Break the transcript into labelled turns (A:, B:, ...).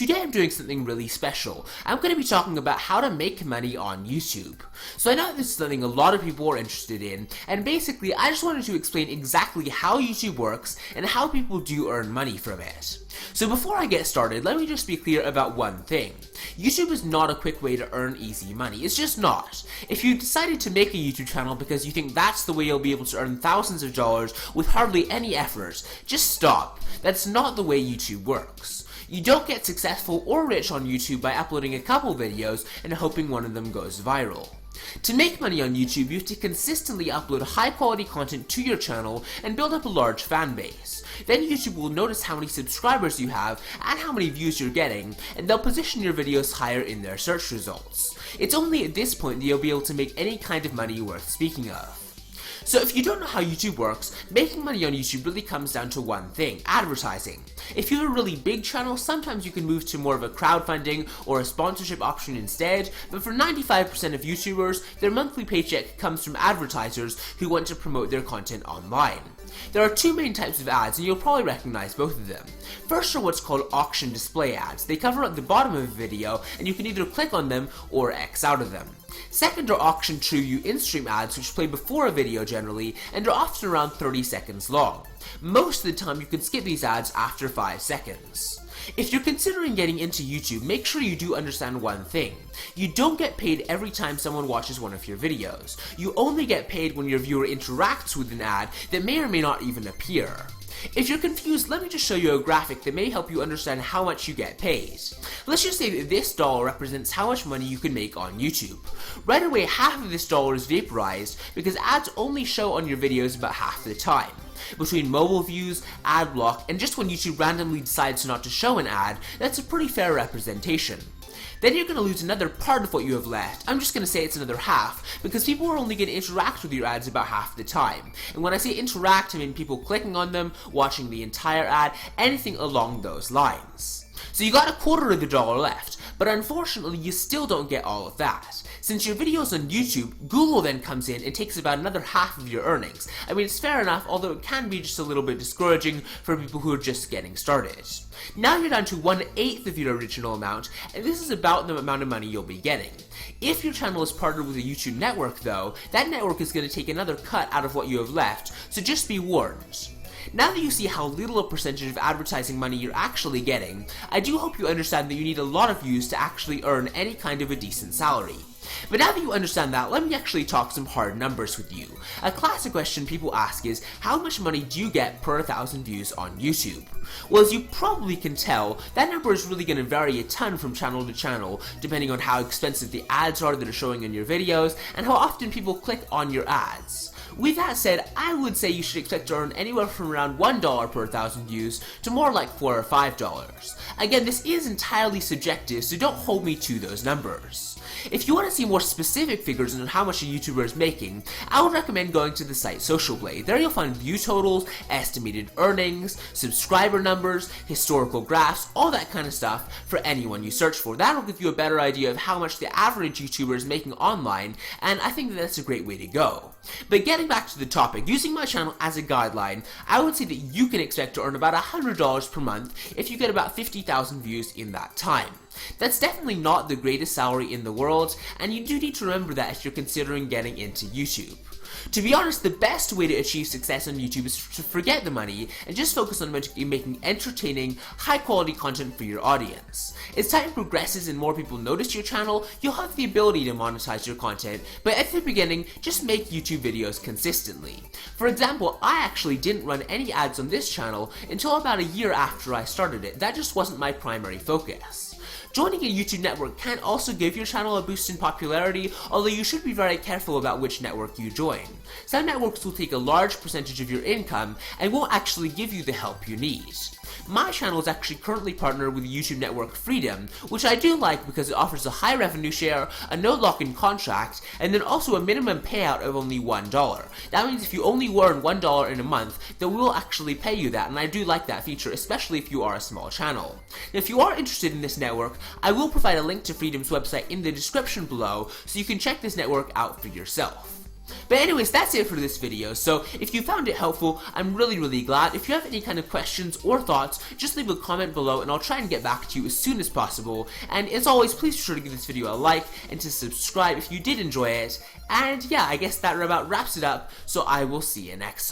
A: Today I'm doing something really special. I'm going to be talking about how to make money on YouTube. So I know this is something a lot of people are interested in, and basically I just wanted to explain exactly how YouTube works and how people do earn money from it. So before I get started, let me just be clear about one thing. YouTube is not a quick way to earn easy money. It's just not. If you decided to make a YouTube channel because you think that's the way you'll be able to earn thousands of dollars with hardly any effort, just stop. That's not the way YouTube works. You don't get successful or rich on YouTube by uploading a couple videos and hoping one of them goes viral. To make money on YouTube, you have to consistently upload high quality content to your channel and build up a large fan base. Then YouTube will notice how many subscribers you have and how many views you're getting, and they'll position your videos higher in their search results. It's only at this point that you'll be able to make any kind of money worth speaking of. So if you don't know how YouTube works, making money on YouTube really comes down to one thing: advertising. If you have a really big channel, sometimes you can move to more of a crowdfunding or a sponsorship option instead, but for 95% of YouTubers, their monthly paycheck comes from advertisers who want to promote their content online. There are two main types of ads, and you'll probably recognize both of them. First are what's called auction display ads. They cover at the bottom of a video, and you can either click on them or X out of them. Second are auction TrueView in-stream ads, which play before a video generally, and are often around 30 seconds long. Most of the time you can skip these ads after 5 seconds. If you're considering getting into YouTube, make sure you do understand one thing. You don't get paid every time someone watches one of your videos. You only get paid when your viewer interacts with an ad that may or may not even appear. If you're confused, let me just show you a graphic that may help you understand how much you get paid. Let's just say that this dollar represents how much money you can make on YouTube. Right away, half of this dollar is vaporized because ads only show on your videos about half the time. Between mobile views, ad block, and just when YouTube randomly decides not to show an ad, that's a pretty fair representation. Then you're going to lose another part of what you have left. I'm just going to say it's another half, because people are only going to interact with your ads about half the time. And when I say interact, I mean people clicking on them, watching the entire ad, anything along those lines. So you got a quarter of the dollar left, but unfortunately you still don't get all of that. Since your video's on YouTube, Google then comes in and takes about another half of your earnings. I mean, it's fair enough, although it can be just a little bit discouraging for people who are just getting started. Now you're down to 1/8 of your original amount, and this is about the amount of money you'll be getting. If your channel is partnered with a YouTube network though, that network is going to take another cut out of what you have left, so just be warned. Now that you see how little a percentage of advertising money you're actually getting, I do hope you understand that you need a lot of views to actually earn any kind of a decent salary. But now that you understand that, let me actually talk some hard numbers with you. A classic question people ask is, how much money do you get per 1,000 views on YouTube? Well, as you probably can tell, that number is really going to vary a ton from channel to channel, depending on how expensive the ads are that are showing in your videos, and how often people click on your ads. With that said, I would say you should expect to earn anywhere from around $1 per 1,000 views to more like $4 or $5. Again, this is entirely subjective, so don't hold me to those numbers. If you want to see more specific figures on how much a YouTuber is making, I would recommend going to the site Social Blade. There you'll find view totals, estimated earnings, subscriber numbers, historical graphs, all that kind of stuff for anyone you search for. That'll give you a better idea of how much the average YouTuber is making online, and I think that's a great way to go. But getting back to the topic, using my channel as a guideline, I would say that you can expect to earn about $100 per month if you get about 50,000 views in that time. That's definitely not the greatest salary in the world, and you do need to remember that if you're considering getting into YouTube. To be honest, the best way to achieve success on YouTube is to forget the money and just focus on making entertaining, high-quality content for your audience. As time progresses and more people notice your channel, you'll have the ability to monetize your content, but at the beginning, just make YouTube videos consistently. For example, I actually didn't run any ads on this channel until about a year after I started it. That just wasn't my primary focus. Joining a YouTube network can also give your channel a boost in popularity, although you should be very careful about which network you join. Some networks will take a large percentage of your income and won't actually give you the help you need. My channel is actually currently partnered with YouTube network Freedom, which I do like because it offers a high revenue share, a no lock-in contract, and then also a minimum payout of only $1. That means if you only earn $1 in a month, they will actually pay you that, and I do like that feature, especially if you are a small channel. Now, if you are interested in this network, I will provide a link to Freedom's website in the description below, so you can check this network out for yourself. But anyways, that's it for this video. So if you found it helpful, I'm really glad. If you have any kind of questions or thoughts, just leave a comment below and I'll try and get back to you as soon as possible. And as always, please be sure to give this video a like and to subscribe if you did enjoy it. And yeah, I guess that about wraps it up, so I will see you next time.